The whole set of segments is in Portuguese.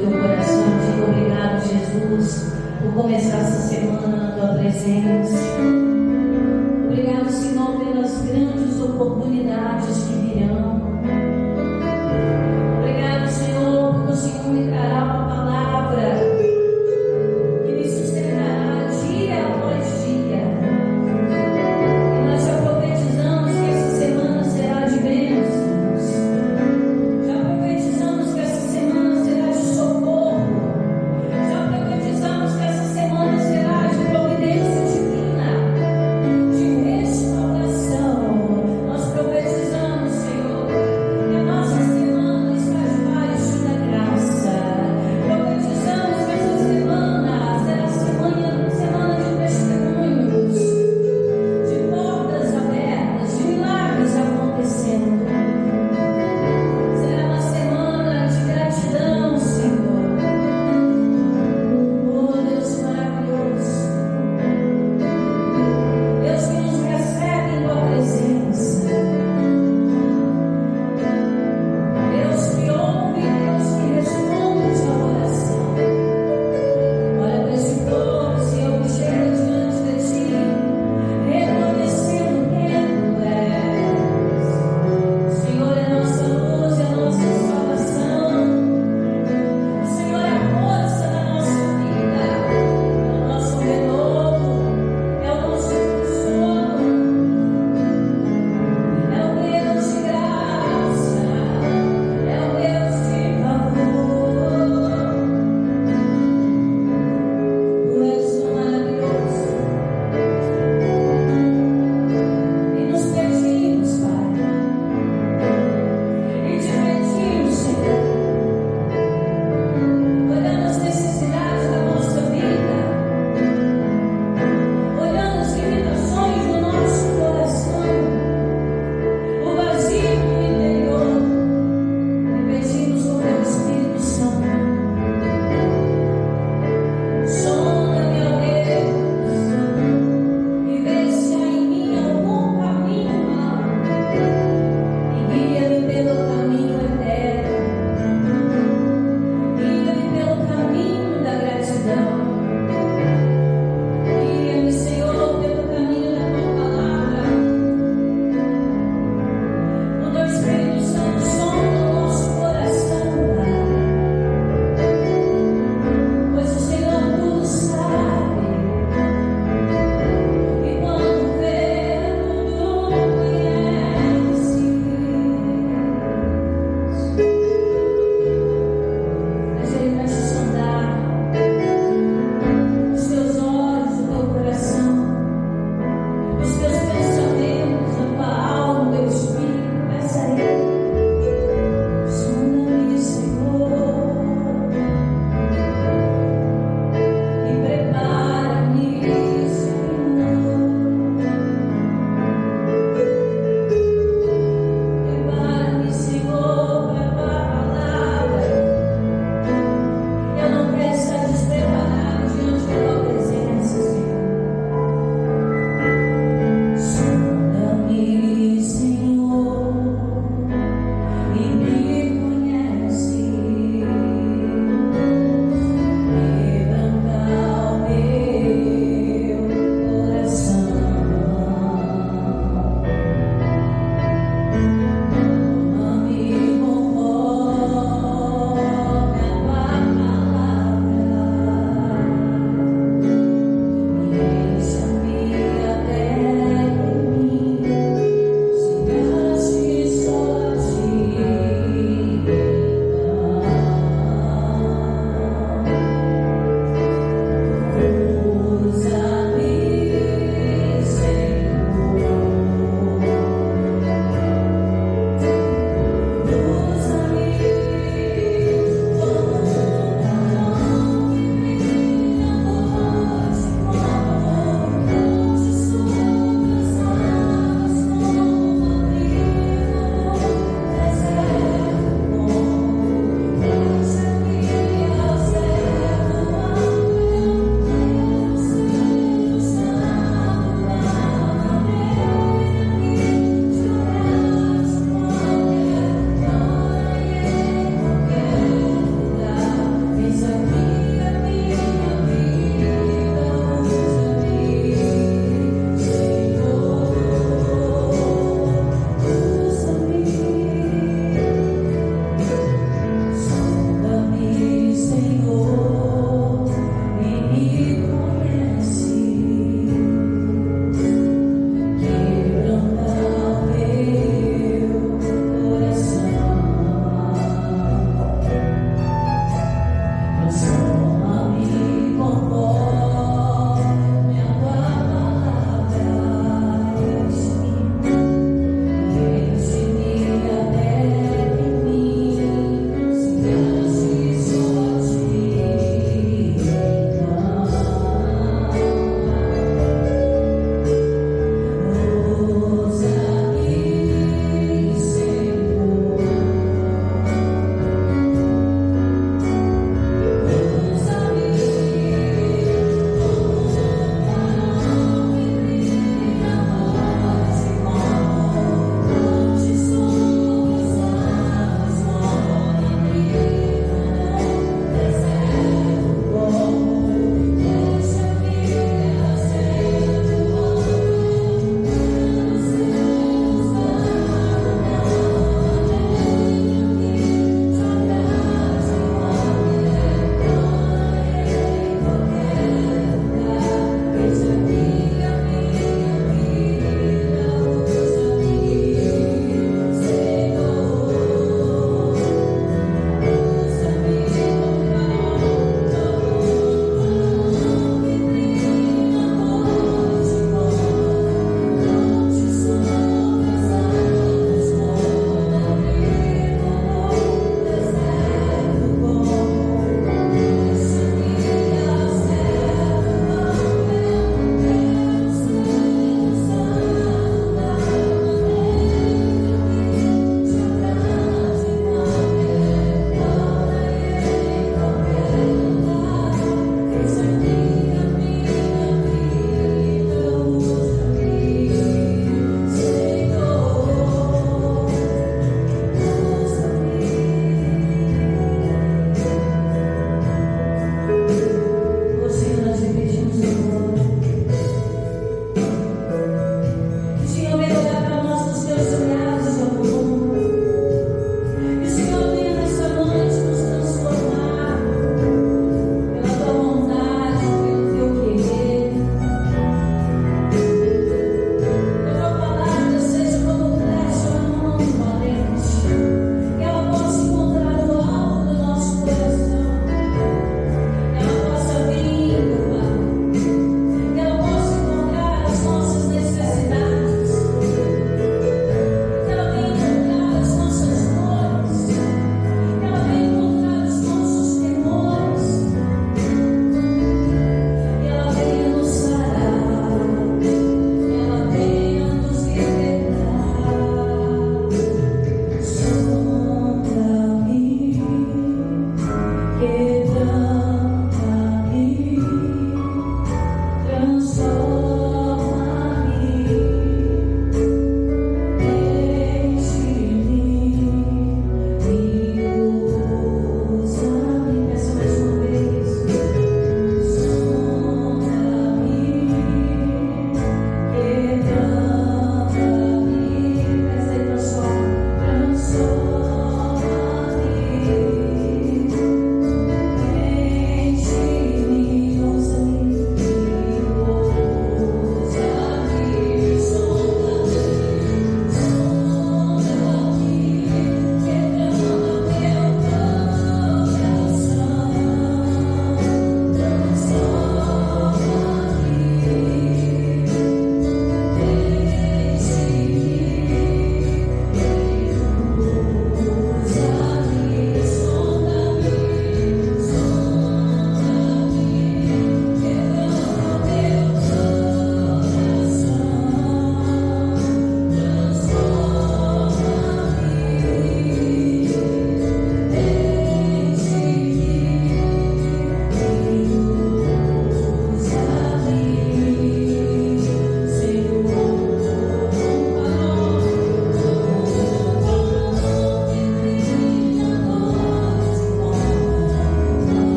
teu coração. Diga obrigado, Jesus, por começar essa semana na tua presença. Obrigado, Senhor, pelas grandes oportunidades que virão. Obrigado, Senhor, porque o Senhor me trará uma palavra que me sustentará dia após dia. E nós já profetizamos que essa semana será de bênçãos. Já profetizamos que essa semana será de socorro. Já profetizamos que essa semana será de providência divina, de restauração. Nós profetizamos, Senhor,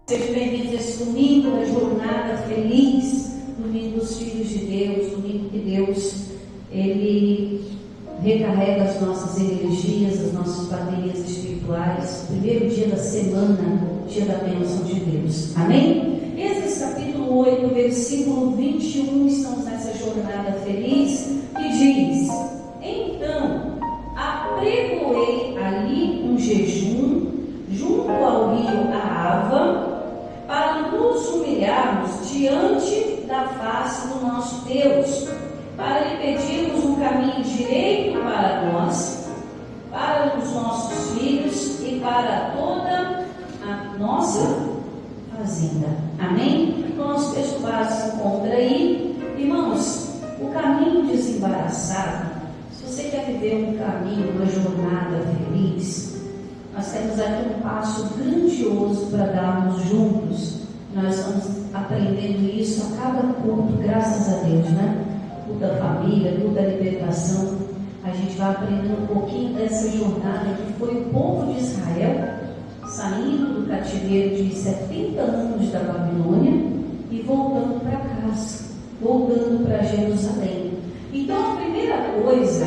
Sejam bem-vindos a esse domingo da jornada feliz, domingo dos filhos de Deus, domingo que Deus, Ele recarrega as nossas energias, as nossas baterias espirituais, primeiro dia da semana, dia da bênção de Deus. Amém? Êxodo capítulo 8, versículo 21, estamos nessa jornada feliz, que diz: Então apregoei ali um jejum junto ao rio Ahava, para nos humilharmos diante da face do nosso Deus, para lhe pedirmos um caminho direito para nós, para os nossos filhos e para toda a nossa fazenda. Amém? Então, nosso texto base se encontra aí. Irmãos, o caminho desembaraçado, se você quer viver um caminho, uma jornada feliz, nós temos aqui um passo grandioso para darmos juntos. Nós estamos aprendendo isso a cada culto, graças a Deus, né? Culto da família, culto da libertação. A gente vai aprendendo um pouquinho dessa jornada que foi o povo de Israel saindo do cativeiro de 70 anos da Babilônia e voltando para casa, voltando para Jerusalém. Então, a primeira coisa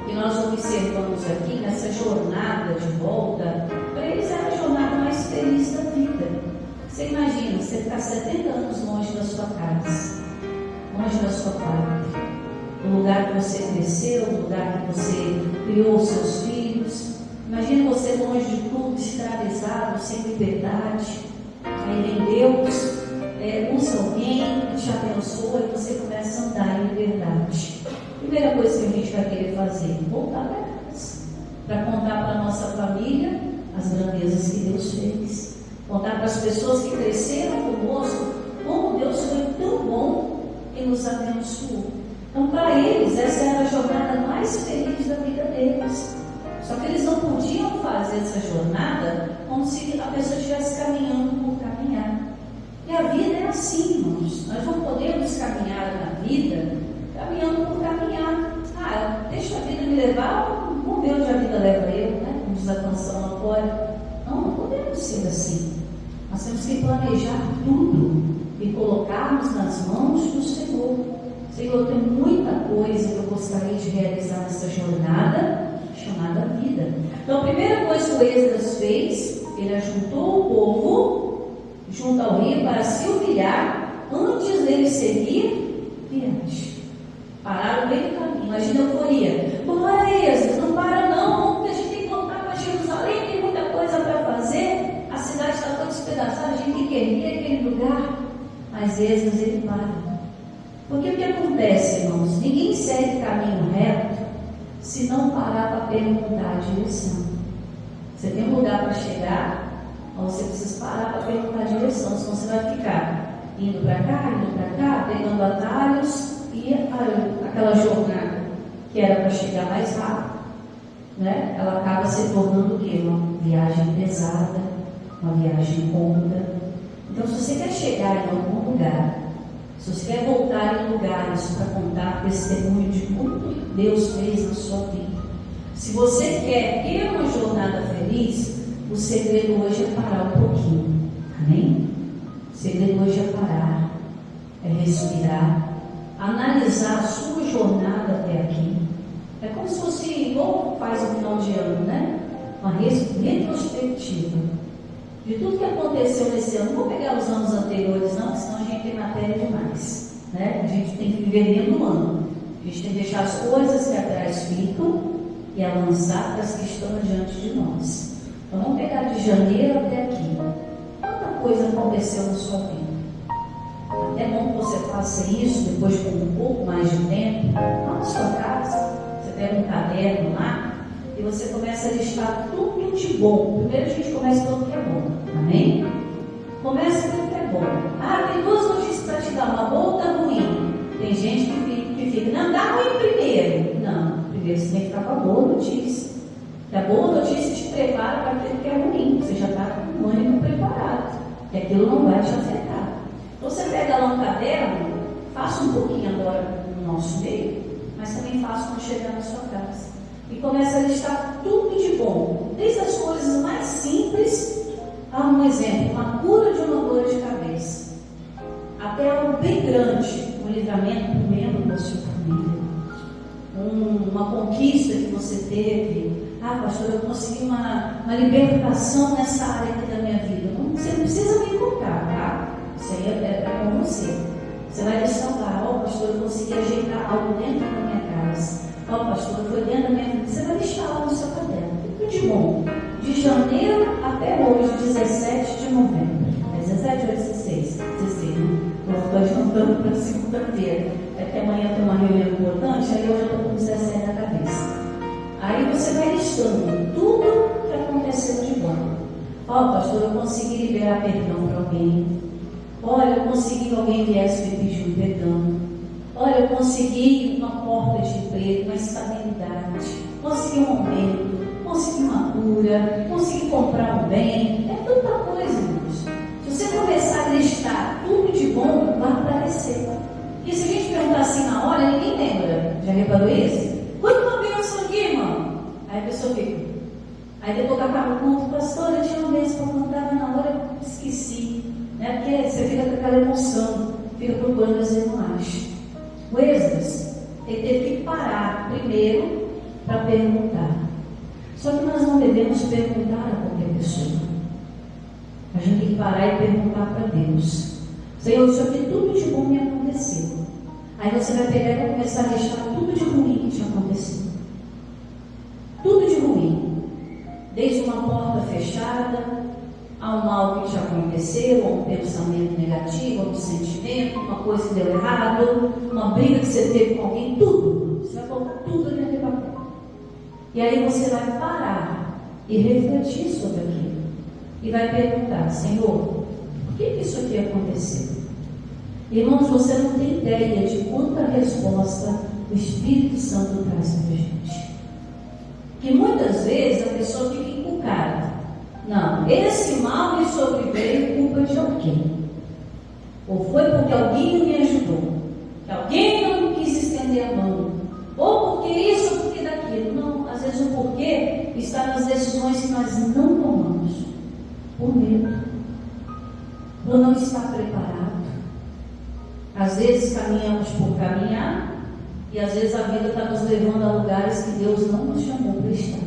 que nós observamos aqui nessa jornada de volta, para eles era a jornada mais feliz da vida. Você imagina, você ficar 70 anos longe da sua casa, longe da sua pátria, do lugar que você cresceu, do lugar que você criou os seus filhos. Imagina você longe de tudo, escravizado, sem liberdade. Aí vem Deus, usa alguém que te abençoa e você começa a andar em liberdade. Primeira coisa que a gente vai querer fazer, voltar para casa, para contar para a nossa família as grandezas que Deus fez, contar para as pessoas que cresceram conosco como Deus foi tão bom e nos abençoou. Então, para eles, essa era a jornada mais feliz da vida deles. Só que eles não podiam fazer essa jornada como se a pessoa estivesse caminhando por caminhar. E a vida é assim, irmãos. Nós não podemos caminhar na vida caminhando por caminhar. Deixa a vida me levar, vamos ver onde a vida leva eu, né? Como diz a canção lá fora. Não podemos ser assim. Nós temos que planejar tudo e colocarmos nas mãos do Senhor. Senhor, tem muita coisa que eu gostaria de realizar nessa jornada chamada vida. Então, a primeira coisa que o Esdras fez, ele ajuntou o povo junto ao rio para se humilhar antes dele seguir viagem. Pararam no meio do caminho. Imagina a euforia. Bora, Esdras, não para não, porque a gente tem que voltar para Jerusalém, tem muita coisa para fazer, a cidade está toda despedaçada, a gente tem que ir aquele lugar. Mas Esdras, ele para. Porque o que acontece, irmãos? Ninguém segue caminho reto se não parar para perguntar a direção. Você tem um lugar para chegar, mas você precisa parar para perguntar a direção, senão você vai ficar indo para cá, pegando atalhos e aquela jornada que era para chegar mais rápido, né? Ela acaba se tornando o quê? Uma viagem pesada, uma viagem cômoda. Então, se você quer chegar em algum lugar, se você quer voltar em lugares para contar testemunho de como Deus fez na sua vida, se você quer ter uma jornada feliz, o segredo hoje é parar um pouquinho. Amém? O segredo hoje é parar, é respirar, analisar a sua jornada até aqui. É como se fosse igual faz no final de ano, né? Uma retrospectiva de tudo que aconteceu nesse ano. Não vou pegar os anos anteriores, não, senão a gente tem matéria demais, né? A gente tem que viver dentro do ano. A gente tem que deixar as coisas que atrás ficam e avançar para as que estão diante de nós. Então vamos pegar de janeiro até aqui. Quanta coisa aconteceu na sua vida? É bom que você faça isso depois com um pouco mais de tempo, lá na sua casa. Você pega um caderno lá e você começa a listar tudo de bom. Primeiro a gente começa com o que é bom. Amém? Começa com o que é bom. Tem duas notícias para te dar, uma boa ou outra ruim. Tem gente que fica, não, dá ruim primeiro. Não, primeiro você tem que ficar com a boa notícia. E a boa notícia te prepara para aquilo que é ruim. Você já está com o ânimo preparado. E aquilo não vai te afetar. Então você pega lá um caderno, faça um pouquinho agora no nosso meio, mas também faça quando chegar na sua casa. E começa a listar tudo de bom. Desde as coisas mais simples, um exemplo, uma cura de uma dor de cabeça, até algo bem grande, um livramento do membro da sua família, uma conquista que você teve. Pastor, eu consegui uma libertação nessa área aqui da minha vida. Você não precisa me contar, tá? Isso aí é com você. Você vai listar lá, pastor, eu consegui ajeitar algo dentro da minha casa. Pastor, foi dentro da minha vida. Você vai listar lá no seu adiantando para segunda-feira. É que amanhã tem uma reunião importante, aí eu já estou com 17 na cabeça. Aí você vai listando tudo que aconteceu de bom. Ó, pastor, eu consegui liberar perdão para alguém. Olha, eu consegui que alguém viesse me pedir perdão. Olha, eu consegui uma porta de emprego, uma estabilidade. Consegui um aumento, consegui uma cura, consegui comprar um bem. É tanta coisa, irmãos. Se você começar a listar tudo de bom, vai aparecer. E se a gente perguntar assim na hora, ninguém lembra. Já reparou isso? Quanto uma bênção aqui, irmão? Aí a pessoa fica. Aí depois que acaba o culto, pastor, eu tinha uma bênção para contar, mas na hora eu esqueci. Né? Porque você fica com aquela emoção, fica procurando, mas ele não acha. O Esdras, ele teve que parar primeiro para perguntar. Só que nós não devemos perguntar a qualquer pessoa. A gente tem que parar e perguntar para Deus. Senhor, sobre tudo de bom me aconteceu. Aí você vai pegar e vai começar a listar tudo de ruim que te aconteceu. Tudo de ruim. Desde uma porta fechada, a um mal que te aconteceu, a um pensamento negativo, a um sentimento, uma coisa que deu errado, uma briga que você teve com alguém, tudo. Você vai colocar tudo ali naquele papel. E aí você vai parar e refletir sobre aquilo. E vai perguntar, Senhor, por que isso aqui aconteceu? Irmãos, você não tem ideia de quanta resposta o Espírito Santo traz para a gente. Que muitas vezes a pessoa fica encucada. Não, esse mal me sobreveio culpa de alguém. Ou foi porque alguém não me ajudou. Que alguém não quis estender a mão. Ou porque isso, ou porque daquilo. Não, às vezes o porquê está nas decisões que nós não tomamos. Por medo. Por não estar preparado. Às vezes caminhamos por caminhar. E às vezes a vida está nos levando a lugares que Deus não nos chamou para estar.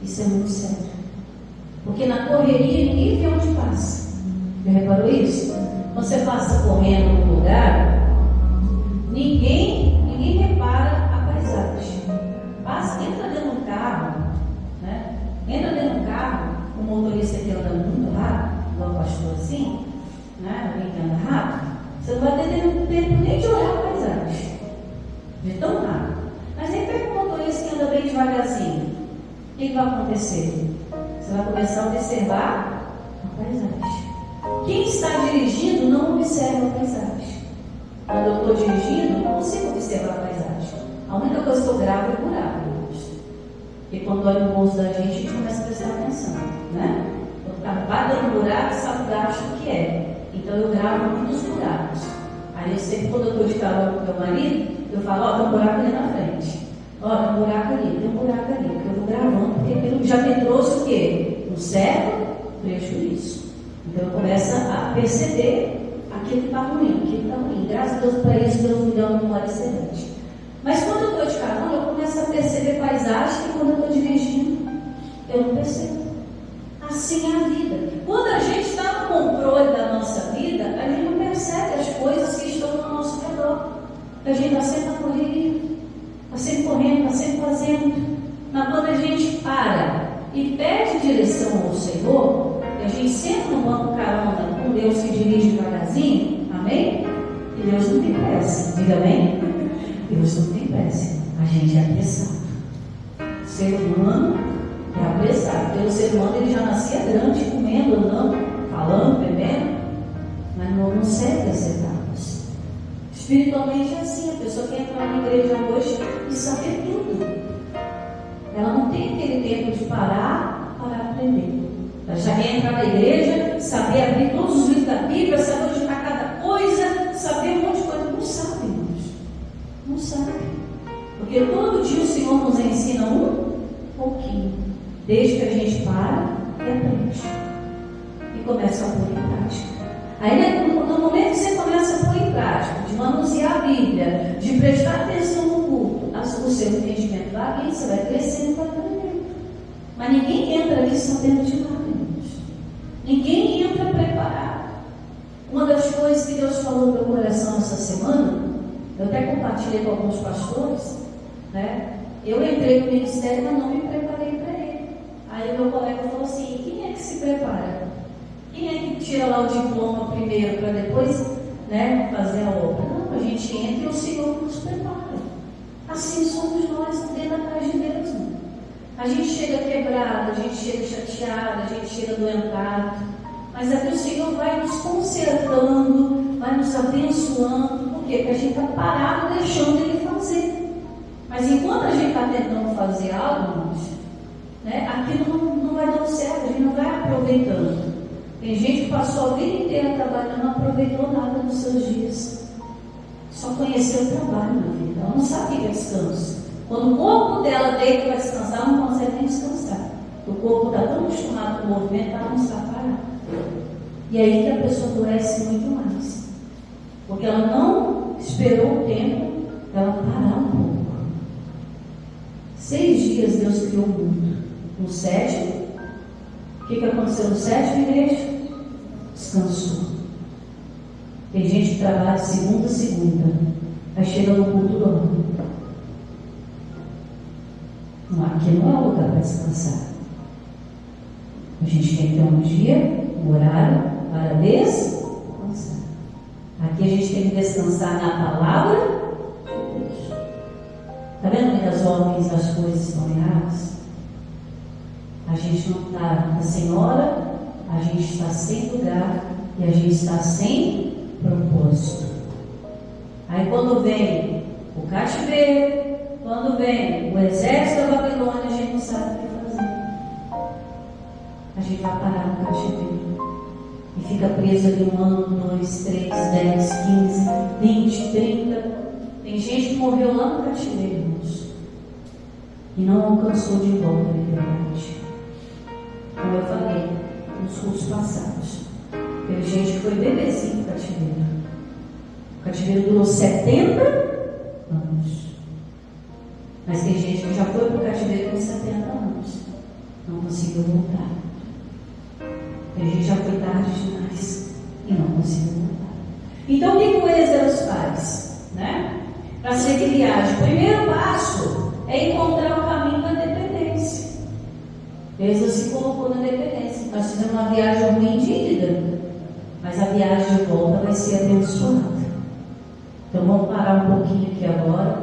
Isso é muito sério. Porque na correria ninguém vê onde passa. Já reparou isso? Quando você passa correndo num lugar, ninguém repara a paisagem. Passa, entra dentro de um carro, né? Entra dentro de um carro, o motorista que anda muito rápido, igual o pastor assim, né? Alguém que anda rápido, você não vai ter tempo nem de olhar a paisagem. De tão rápido. Mas nem pega um motorista que anda bem devagarzinho. O que vai acontecer? Você vai começar a observar a paisagem. Quem está dirigindo não observa a paisagem. Quando eu estou dirigindo, não consigo observar a paisagem. A única coisa que eu gravo é o buraco. Porque quando olha no bolso da gente, a gente começa a prestar atenção. Né? Quando o carro vai dando buraco, sabe o gasto que é. Então eu gravo muitos buracos. Aí eu sempre, quando eu estou de carona com meu marido, eu falo, ó, tem um buraco ali na frente. Ó, tem um buraco ali, tem um buraco ali. Porque eu vou gravando, porque aquilo já me trouxe o quê? Um certo prejuízo. Então eu começo a perceber aquilo que está ruim, aquilo que está ruim. Graças a Deus, para isso, Deus me deu uma memória excelente. Mas quando eu estou de carona, eu começo a perceber paisagem que quando eu estou dirigindo, eu não percebo. Assim é a vida. Quando a gente está no controle da nossa vida, a gente não percebe as coisas que estão ao nosso redor. A gente está sempre na correria, está sempre correndo, está sempre fazendo. Mas quando a gente para e pede direção ao Senhor, e a gente senta no banco carona com Deus que dirige devagarzinho, amém? E Deus não tem pressa, diga amém? Deus não tem pressa, a gente é apressado. O ser humano é apressado, porque o ser humano ele já nascia grande, comendo, andando, falando, bebendo, mas não segue as etapas. Espiritualmente é assim, a pessoa quer entrar na igreja hoje e saber tudo. Ela não tem aquele tempo de parar para aprender. Ela já quer entrar na igreja, saber abrir todos os livros da Bíblia, saber onde está cada coisa, saber um monte de coisa. Não sabe, irmãos. Não sabe. Porque todo dia o Senhor nos ensina um pouquinho. Desde que a gente para e aprende. E começa a pôr em prática. Aí no momento que você começa a pôr em prática, de manusear a Bíblia, de prestar atenção no culto, o seu entendimento vai vir, você vai crescendo e vai aprendendo. Mas ninguém entra ali sabendo de nada, irmãos. Ninguém entra preparado. Uma das coisas que Deus falou no meu coração essa semana, eu até compartilhei com alguns pastores, né? Eu entrei no ministério, mas não me preparei para ele. Aí o meu colega falou assim, quem é que se prepara? Quem é que tira lá o diploma primeiro para depois né, fazer a obra. Não, a gente entra e o Senhor nos prepara. Assim somos nós dentro da casa de Deus. Né? A gente chega quebrado, a gente chega chateado, a gente chega doentado, mas aqui o Senhor vai nos consertando, vai nos abençoando. Por quê? Porque a gente está parado deixando Ele fazer. Mas enquanto a gente está tentando fazer algo, irmãos, né, aquilo não vai dando certo, a gente não vai aproveitando. Tem gente que passou a vida inteira trabalhando, não aproveitou nada nos seus dias. Só conheceu o trabalho na vida. Ela não sabe o que é descanso. Quando o corpo dela deita para descansar, ela não consegue nem descansar. O corpo está tão acostumado com o movimento, ela não sabe parar. E aí que a pessoa adoece muito mais. Porque ela não esperou o tempo ela parar um pouco. 6 dias Deus criou o mundo. No 7, o que aconteceu no 7, igreja? Descansou. Tem gente que trabalha segunda a segunda, aí chega no culto do ano. Não, aqui não é o lugar para descansar. A gente tem que ter um dia, um horário para descansar. Aqui a gente tem que descansar na palavra de Deus. Está vendo muitas ordens as coisas estão erradas? A gente não está sem hora, a gente está sem lugar e a gente está sem propósito. Aí quando vem o cativeiro, quando vem o exército da Babilônia, a gente não sabe o que fazer. A gente vai parar no cativeiro e fica preso ali 1 ano, 2, 3, 10, 15, 20, 30. Tem gente que morreu lá no cativeiro, irmãos, e não alcançou de volta a liberdade. Como eu falei nos cursos passados, teve gente que foi bebezinho no cativeiro. O cativeiro durou 70 anos. Mas tem gente que já foi para o cativeiro com 70 anos. Não conseguiu voltar. Tem gente que já foi tarde demais e não conseguiu voltar. Então o que o Esdras faz? Né? Para seguir viagem. O primeiro passo é encontrar o caminho da dependência. Esdras se colocou na dependência. Nós fizemos uma viagem ruim de ida, mas a viagem de volta vai ser abençoada. Então vamos parar um pouquinho aqui agora,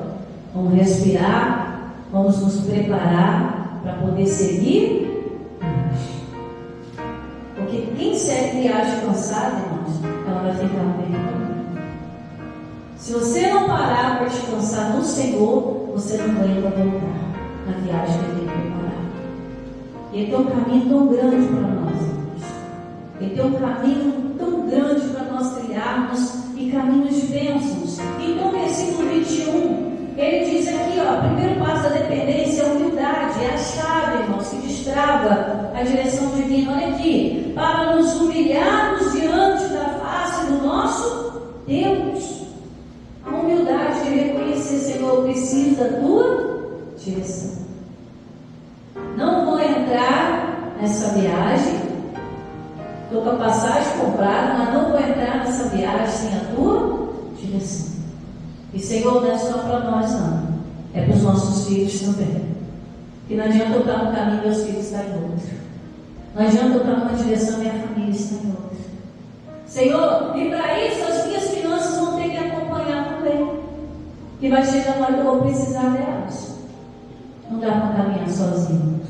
vamos respirar, vamos nos preparar para poder seguir viagem. Porque quem segue viagem cansada, irmãos, ela vai ficar no meio do caminho. Se você não parar para descansar no Senhor, você não aguenta voltar na viagem que Ele tem preparado. Ele tem um caminho tão grande para nós, irmãos. Ele tem um caminho tão grande para nós trilharmos e caminhos de bênçãos. Então, versículo 21, ele diz aqui, ó, o primeiro passo da dependência é a humildade, é a chave, irmãos, que destrava a direção divina. Olha aqui, para nos humilharmos diante da face do nosso Deus. A humildade de reconhecer, Senhor, eu preciso da tua direção. Não vou entrar nessa viagem, estou com a passagem comprada, mas não vou entrar nessa viagem sem a tua direção. E Senhor, não é só para nós, não, é para os nossos filhos também. Porque não adianta eu estar no caminho e meus filhos estarem em outro. Não adianta eu estar numa direção e minha família está em outra. Senhor, e para isso as minhas finanças vão ter que acompanhar também. Que vai chegar uma hora que eu vou precisar delas. Não dá para caminhar sozinho.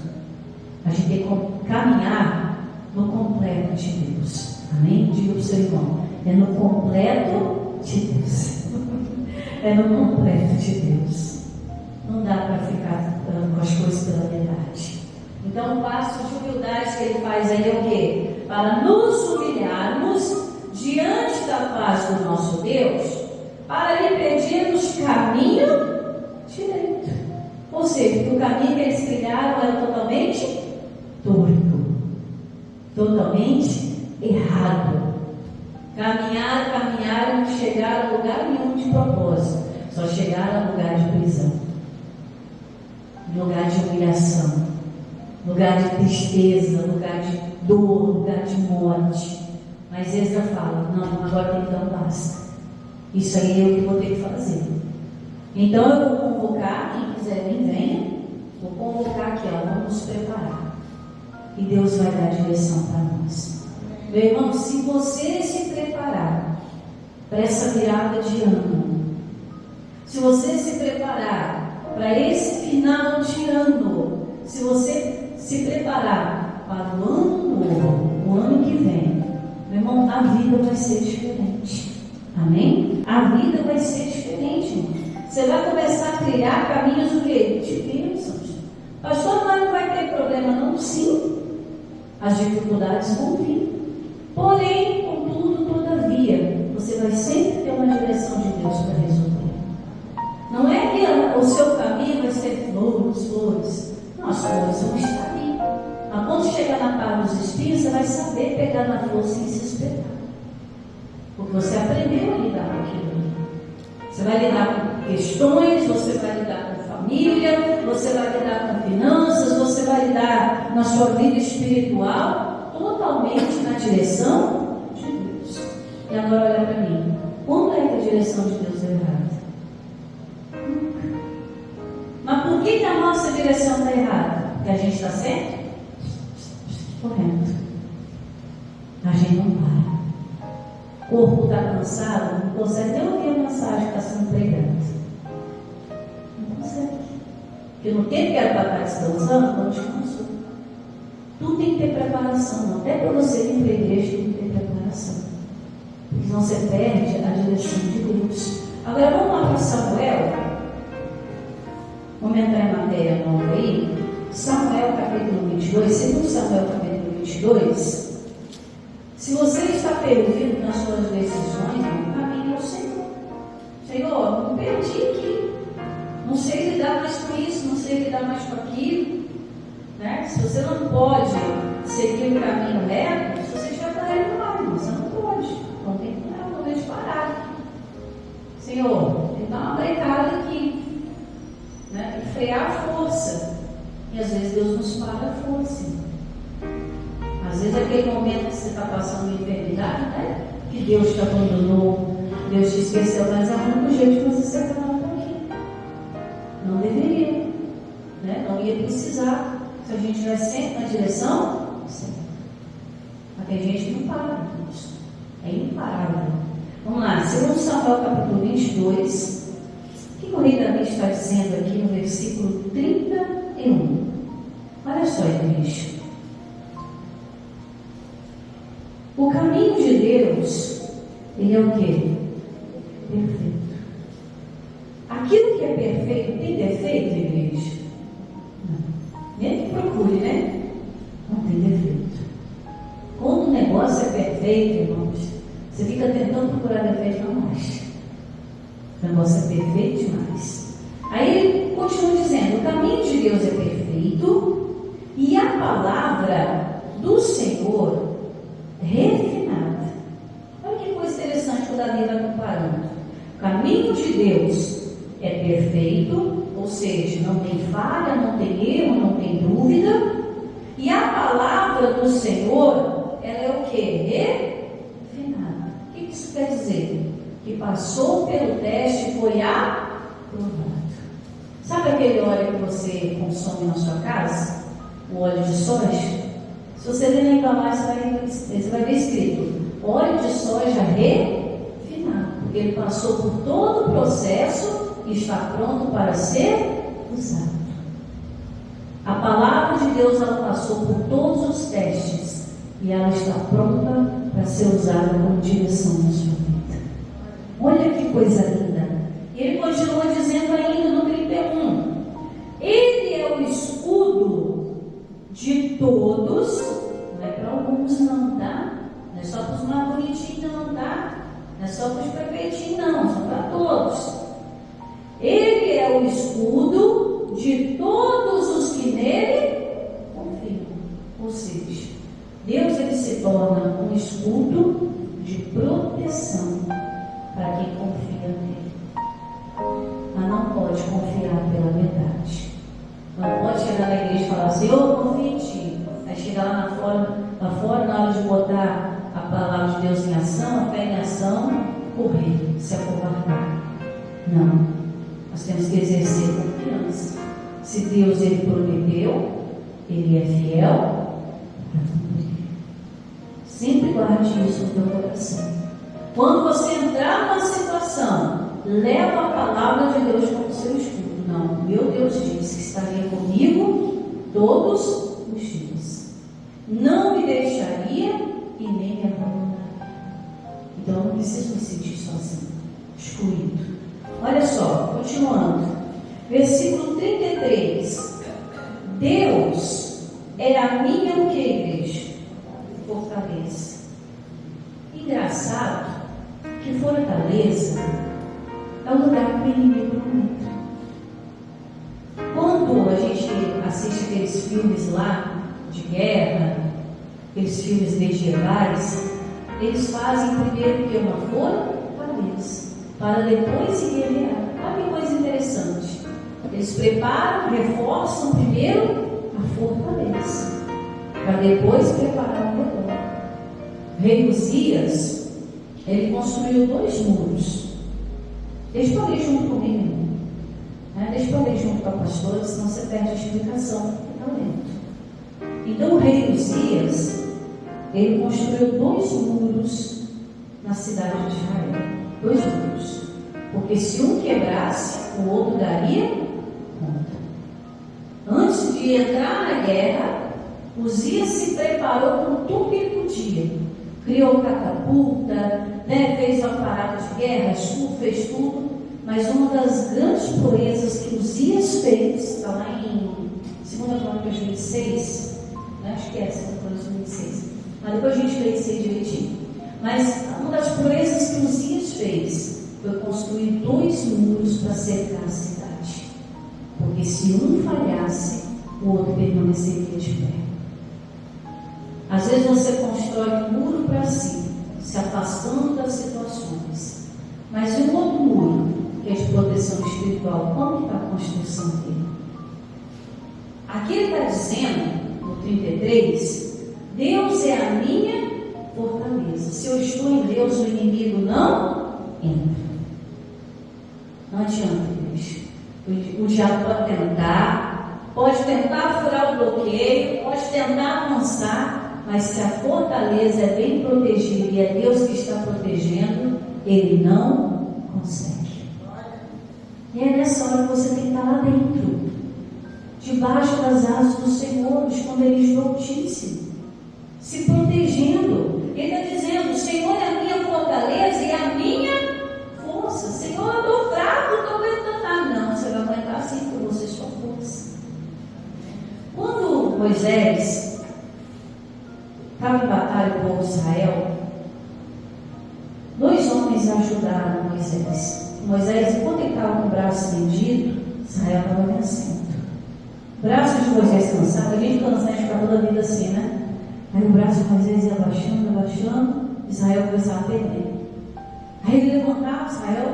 A gente tem que caminhar no completo de Deus. Amém? Diga para o seu irmão. É no completo de Deus. É no completo de Deus. Não dá para ficar com as coisas pela metade. Então o passo de humildade que ele faz aí é o quê? Para nos humilharmos diante da face do nosso Deus, para lhe pedirmos caminho direito. Ou seja, que o caminho que eles trilharam era totalmente torto, totalmente errado. Caminharam, não chegaram a lugar nenhum de propósito, só chegaram a lugar de prisão, lugar de humilhação, lugar de tristeza, lugar de dor, lugar de morte. Mas Esdras fala, não, agora então basta. Isso aí é o que eu vou ter que fazer. Então eu vou convocar, quem quiser vir, venha. Vou convocar aqui, ó, vamos nos preparar. E Deus vai dar direção para nós. Meu irmão, se você se preparar para essa virada de ano, se você se preparar para esse final de ano, se você se preparar para o ano novo, o ano que vem, meu irmão, a vida vai ser diferente. Amém? A vida vai ser diferente, irmão. Você vai começar a trilhar caminhos o quê? De bênçãos. Pastor, mas não vai ter problema não? Sim. As dificuldades vão vir. Porém, contudo, todavia, você vai sempre ter uma direção de Deus para resolver. Não é que o seu caminho vai ser flores, flores. Não, as flores vão estar ali. Mas quando chegar na parte dos espinhos, você vai saber pegar na flor sem se espetar. Porque você aprendeu a lidar com aquilo. Você vai lidar com questões, você vai lidar com família, você vai lidar com finanças, você vai lidar na sua vida espiritual, totalmente na direção de Deus. E agora olha para mim. Quando é que a direção de Deus é errada? Nunca. Mas por que a nossa direção está errada? Porque a gente está certo? Correto. A gente não para. O corpo está cansado, não consegue nem ouvir a mensagem que está sendo pregada. Não consegue. Porque no tempo que era para estar descansando, não descansou. Tudo tem que ter preparação. Até para você vir para a igreja tem que ter preparação. Porque senão você perde a direção de Deus. Agora vamos lá para Samuel. Vamos entrar em matéria nova aí. Samuel capítulo 22. Segundo Samuel capítulo 22. Se você está perdido nas suas decisões, o caminho é o Senhor. Senhor, me perdi aqui. Não sei lidar mais com isso, não sei lidar mais com aquilo. Né? Se você não pode seguir o caminho reto, se você já está indo lá, você não pode. Então tem que dar uma vez parar. Senhor, tem que dar uma brecada aqui. Né? Tem que frear a força. E às vezes Deus nos para a força. Às vezes aquele momento que você está passando uma enfermidade, né? Que Deus te abandonou, Deus te esqueceu, mas é o único jeito de você ser acalmado aqui. Não deveria, né? Não ia precisar. Se a gente estiver sempre na direção, certo. Mas tem gente que não para com isso. É imparável. Vamos lá, 2 Samuel capítulo 22. O que o rei Davi está dizendo aqui no versículo 31? Olha só, igreja. O caminho de Deus, ele é o quê? Perfeito. Aquilo que é perfeito tem defeito, igreja? Não. Nem que procure, né? Não tem defeito. Quando o negócio é perfeito, irmãos, você fica tentando procurar defeito, não mais. O negócio é perfeito demais. Aí ele continua dizendo: o caminho de Deus é perfeito e a palavra do Senhor refinada. Olha que coisa interessante que o Davi vai comparando. O caminho de Deus é perfeito, ou seja, não tem falha, não tem erro, não tem dúvida. E a palavra do Senhor, ela é o que? Refinada. O que isso quer dizer? Que passou pelo teste e foi aprovado. Sabe aquele óleo que você consome na sua casa? O óleo de soja? Se você ler na embalagem, você vai ver escrito óleo de soja refinado, porque ele passou por todo o processo e está pronto para ser usado. A palavra de Deus, ela passou por todos os testes e ela está pronta para ser usada como direção na sua vida. Olha que coisa linda. E ele continua dizendo ainda no 31: ele é o escudo de todos, não é para alguns não, tá? Não é só para os mais bonitinhos não, tá? Não é só para os perfeitinhos não, são para todos. Ele é o escudo de todos os que nele confiam. Ou seja, Deus, ele se torna um escudo de proteção para quem confia nele. Mas não pode confiar pela metade. Não pode chegar na igreja e falar assim: eu confio em ti. Aí chegar lá fora, na hora de botar a palavra de Deus em ação, a fé em ação, correr, se acovardar. Não. Nós temos que exercer confiança. Se Deus, ele prometeu, ele é fiel para cumprir. Sempre guarde isso no teu coração. Quando você entrar numa situação, leva a palavra de Deus como seu escudo. Não, meu Deus disse que estaria comigo todos os dias. Não me deixaria e nem me abandonaria. Então eu não preciso me sentir sozinho, excluído. Olha só, continuando. Versículo 33. Deus é a minha o que, igreja? Fortaleza. Engraçado que fortaleza é o lugar que o inimigo não entra. Quando a gente assiste aqueles filmes lá de guerra, aqueles filmes medievais, eles fazem primeiro que uma fortaleza, para depois se guerrear. Olha que coisa interessante. Eles preparam, reforçam primeiro a fortaleza, para depois preparar o redor. Rei Uzias, ele construiu 2 muros. Deixa eu ler junto comigo, deixa eu ler junto com a pastora, senão você perde a explicação do talento. Então o rei Uzias, ele construiu 2 muros na cidade de Israel. 2 muros. Porque se um quebrasse, o outro daria conta. Antes de entrar na guerra, Uzias se preparou com tudo que ele podia. Criou catapulta, fez o aparato de guerra, escudo, fez tudo. Mas uma das grandes proezas que Uzias fez, está lá em 2 Crônicas 26, acho que é 2 Crônicas 26, mas depois a gente lê isso aí direitinho. Mas uma das proezas que Uzias fez foi construir 2 muros para cercar a cidade. Porque se um falhasse, o outro permaneceria de pé. Às vezes você constrói um muro para si, se afastando das situações. Mas e um outro muro, que é de proteção espiritual, como está a construção dele? Aqui ele está dizendo, no 33, Deus é a minha fortaleza. Se eu estou em Deus, o inimigo não entra. Não adianta, igreja. O diabo pode tentar furar o bloqueio, pode tentar avançar, mas se a fortaleza é bem protegida e é Deus que está protegendo, ele não consegue. E é nessa hora que você tem que estar lá dentro, debaixo das asas do Senhor, esconderijo do Altíssimo, se protegendo. Ele está dizendo: o Senhor é a minha fortaleza e a minha força. Senhor, eu estou fraco, estou aguentando nada. Não, você vai aguentar assim, por você sua força. Quando Moisés estava em batalha com o povo de Israel, 2 homens ajudaram Moisés. Moisés, enquanto ele estava com o braço estendido, Israel estava vencendo. O braço de Moisés cansado, a gente cansa, a gente fica toda a vida assim, né? Aí o braço de Moisés ia abaixando, Israel começava a perder. Aí ele levantava, Israel,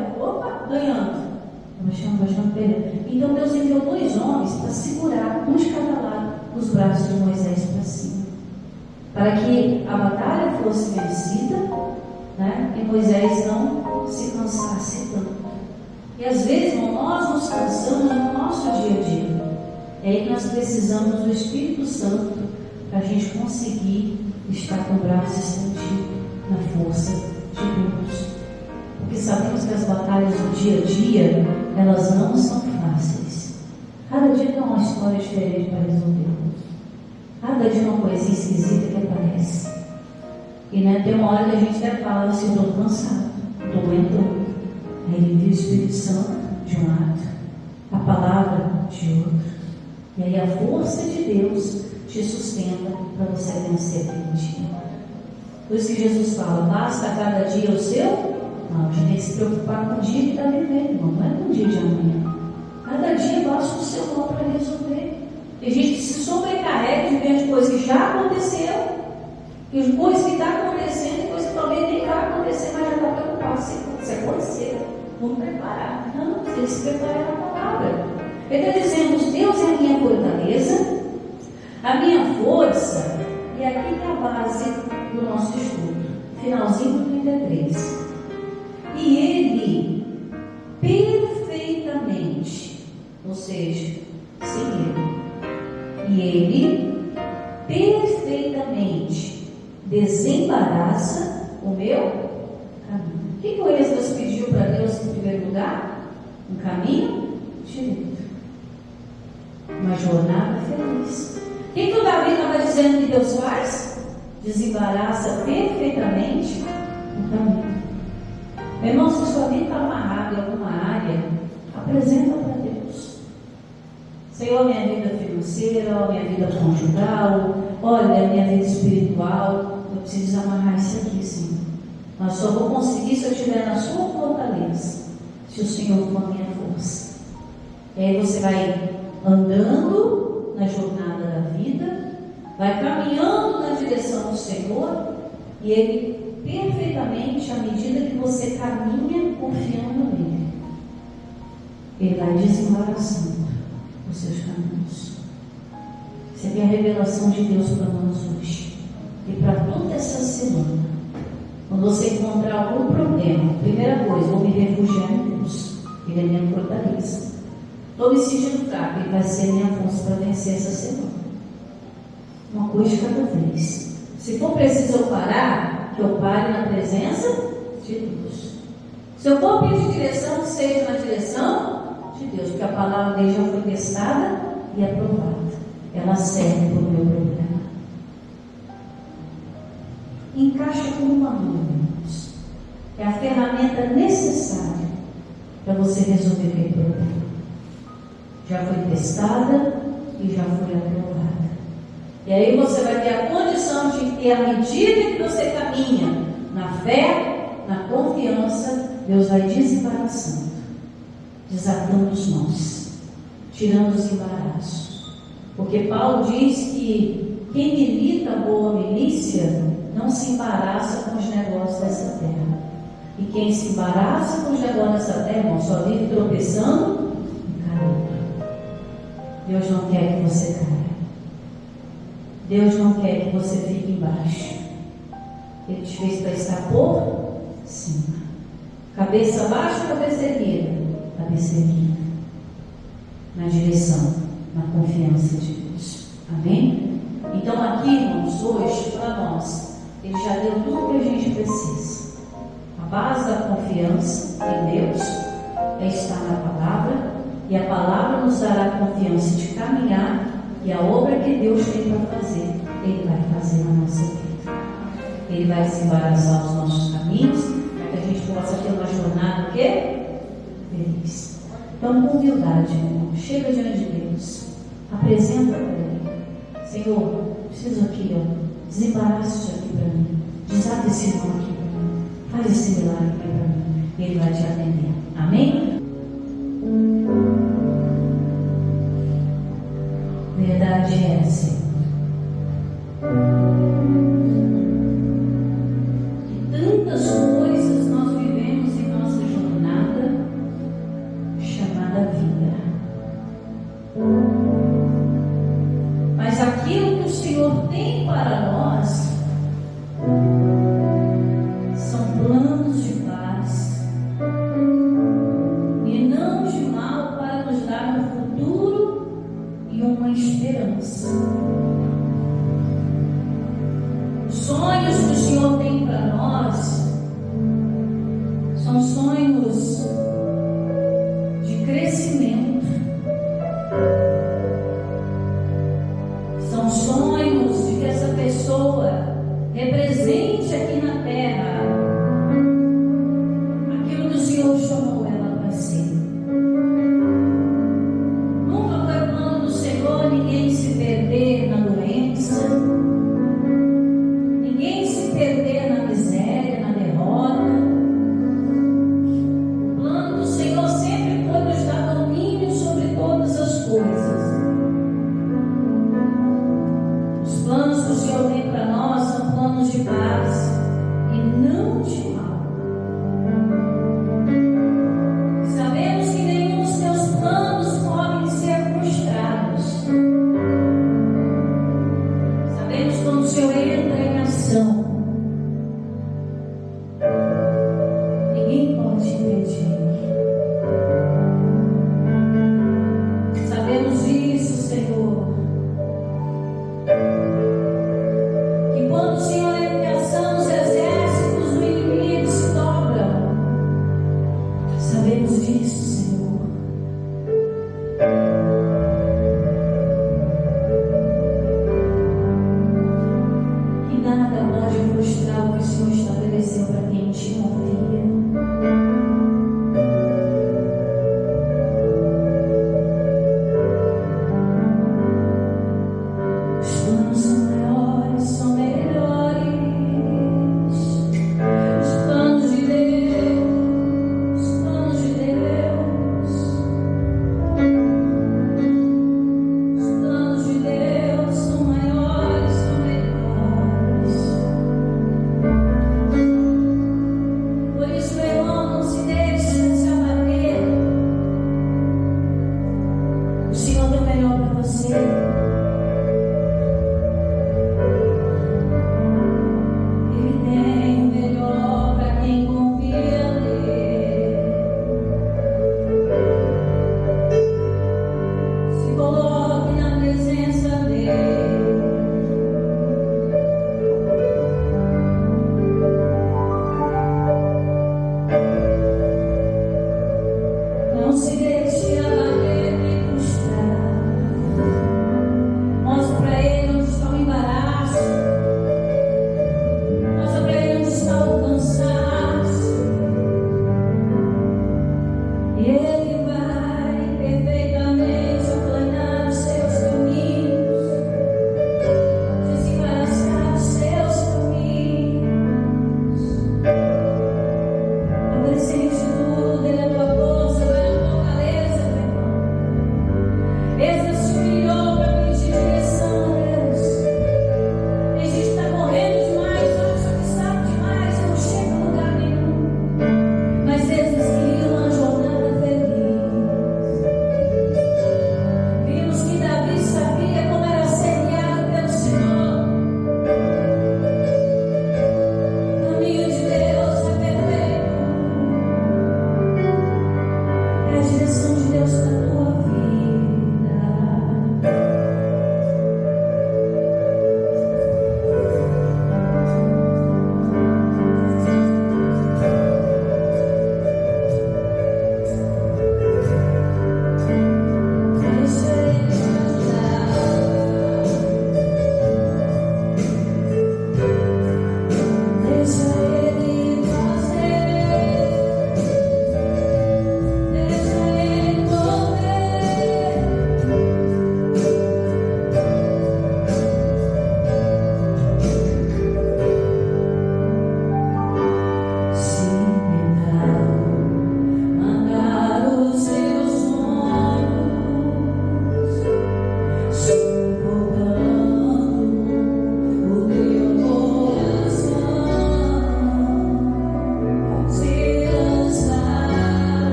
ganhando. Abaixando, perdendo. Então Deus enviou 2 homens para segurar, um de cada lado, os braços de Moisés para cima, para que a batalha fosse vencida, e Moisés não se cansasse tanto. E às vezes, irmão, nós nos cansamos no nosso dia a dia. É aí que nós precisamos do Espírito Santo para a gente conseguir estar com o braço estendido na força de Deus. Porque sabemos que as batalhas do dia a dia, elas não são fáceis. Cada dia tem uma história diferente para resolver. Cada dia uma coisinha esquisita que aparece. E tem uma hora que a gente até fala assim: estou cansado, estou aguentando. Aí ele envia o Espírito Santo de um lado, a palavra de outro. E aí a força de Deus te sustenta para você vencer aquele dia. Por isso que Jesus fala: basta cada dia o seu. Não, a gente tem que se preocupar com o dia que está vivendo, irmão. Não é com o dia de amanhã. Cada dia basta o seu mal para resolver. Tem gente que se sobrecarrega de coisas que já aconteceram, e coisas que estão acontecendo, e coisas que talvez nem vai acontecer, mas já está preocupado. Se acontecer, vamos preparar. Não, tem que se preparar na palavra. Ele está dizendo: Deus é a minha fortaleza, a minha força, e aqui está a base do nosso estudo, finalzinho do 33. E ele perfeitamente, ou seja, sem erro, e ele perfeitamente desembaraça o meu caminho. O que o Esdras pediu para Deus em primeiro lugar? Um caminho direito, uma jornada feliz. O que o Davi estava dizendo que Deus faz? Desembaraça perfeitamente o caminho. Meu irmão, se sua vida está amarrada em alguma área, apresenta para Deus. Senhor, minha vida financeira, minha vida conjugal, olha, minha vida espiritual, eu preciso amarrar isso aqui, Senhor. Mas só vou conseguir se eu estiver na sua fortaleza, se o Senhor for a minha força. E aí você vai andando na jornada da vida, vai caminhando na direção do Senhor, e Ele perfeitamente, à medida que você caminha confiando nele, Ele vai desembaraçando os seus caminhos. Você tem a revelação de Deus para nós hoje e para toda essa semana. Quando você encontrar algum problema, primeira coisa, vou me refugiar em Deus. Ele é minha fortaleza. Estou me sentindo fraco, Ele vai ser minha força para vencer essa semana. Uma coisa de cada vez. Se for preciso eu parar, que eu pare na presença de Deus. Se eu for pedir direção, que seja na direção de Deus, porque a palavra dele já foi testada e aprovada. Ela serve para o meu problema. Encaixa como uma luva, irmãos. É a ferramenta necessária para você resolver aquele problema. Já foi testada e já foi aprovada. E aí você vai ter a condição de ter, à medida que você caminha na fé, na confiança, Deus vai desembaraçando, desatando os nós, tirando os embaraços. Porque Paulo diz que quem milita a boa milícia não se embaraça com os negócios dessa terra. E quem se embaraça com os negócios dessa terra, irmão, só vive tropeçando e caindo. Deus não quer que você caia. Deus não quer que você fique embaixo. Ele te fez para estar por cima. Cabeça baixa, cabeça erguida. Cabeça erguida. Na direção, na confiança de Deus. Amém? Então aqui, irmãos, hoje, para nós, Ele já deu tudo que a gente precisa. A base da confiança em Deus é estar na palavra. E a palavra nos dará a confiança de caminhar. E a obra que Deus tem para fazer, Ele vai fazer na nossa vida. Ele vai desembaraçar os nossos caminhos, para que a gente possa ter uma jornada o quê? Feliz. Então, com humildade, meu irmão, chega diante de Deus, apresenta para Ele: Senhor, preciso aqui, desembaraça isso aqui para mim, desata esse nó aqui para mim, faz esse milagre aqui para mim, e Ele vai te atender. Amém? Verdade é, Senhor, que tantas coisas nós vivemos em nossa jornada chamada vida, mas aquilo que o Senhor tem para nós são planos de paz e não de mal, para nos dar um futuro e uma esperança. Os sonhos que o Senhor tem para nós são sonhos de crescimento, são sonhos de que essa pessoa represente aqui na terra aquilo que o Senhor chamou ela para ser. Ninguém se perder na doença, ninguém se perder na miséria, na derrota. O plano do Senhor sempre foi nos dar domínio sobre todas as coisas. Os planos que o Senhor tem para nós são planos de paz.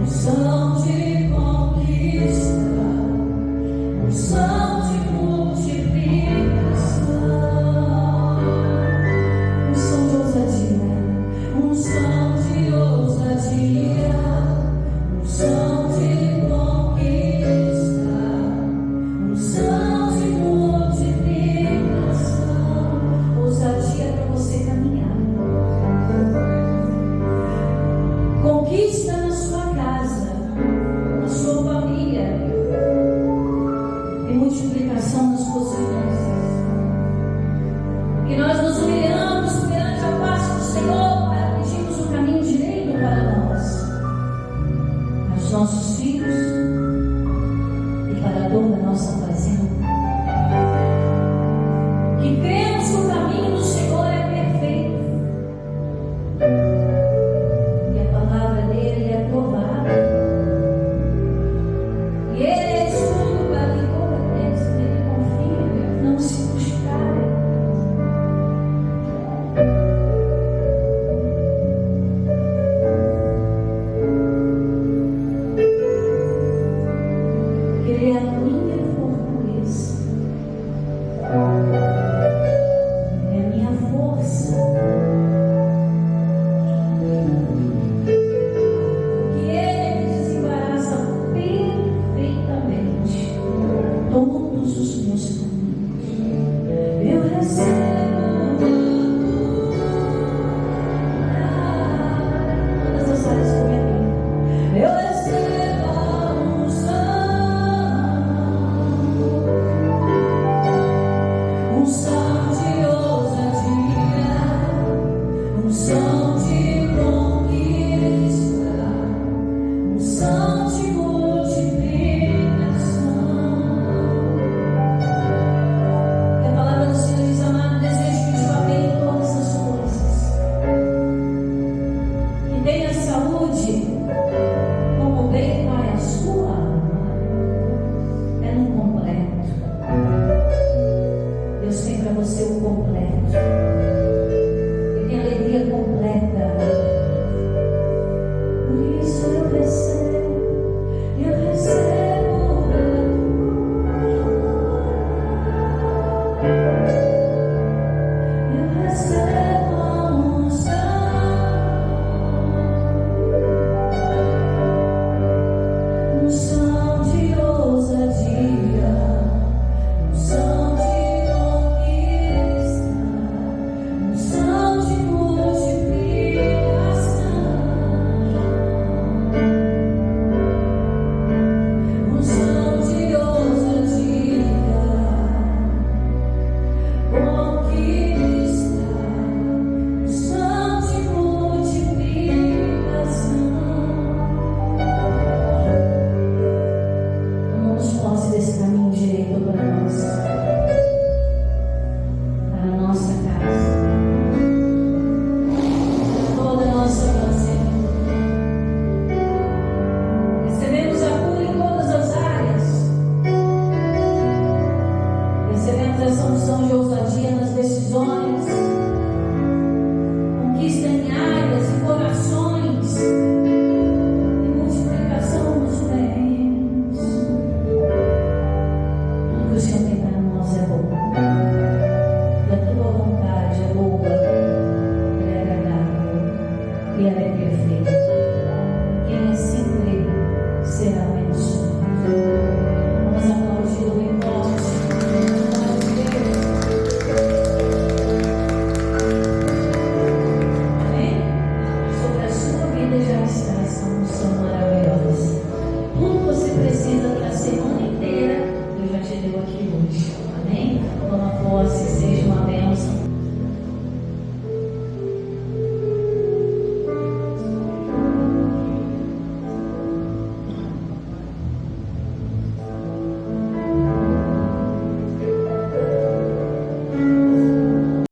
unção de conquista, unção de multiplicação, unção de ousadia, unção de ousadia, unção de conquista, unção de multiplicação, ousadia para você caminhar. Conquista na sua casa, na sua família, e multiplicação nas suas finanças. Que nós nos humilhamos perante a face do Senhor para pedirmos o caminho direito para nós, para os nossos filhos e para toda a nossa fazenda. Que cremos que o caminho do Senhor é perfeito. E a palavra dele é aprovada. E ele é escudo para quem corre deles, nele confia, não se buscar. Ele é a minha fortaleza. Ele é a minha força. Que ele me desembaraça perfeitamente todos os meus caminhos. Eu recebo todas as áreas da minha vida. Eu recebo a unção de ousadia, unção de conquista, unção de multiplicação. Que a palavra do Senhor diz, amado, desejo que te vá bem em todas as coisas, que tenha saúde, como bem vai a sua alma. É no completo. Deus tem para você o completo. Ele tem alegria completa. Por isso eu recebo.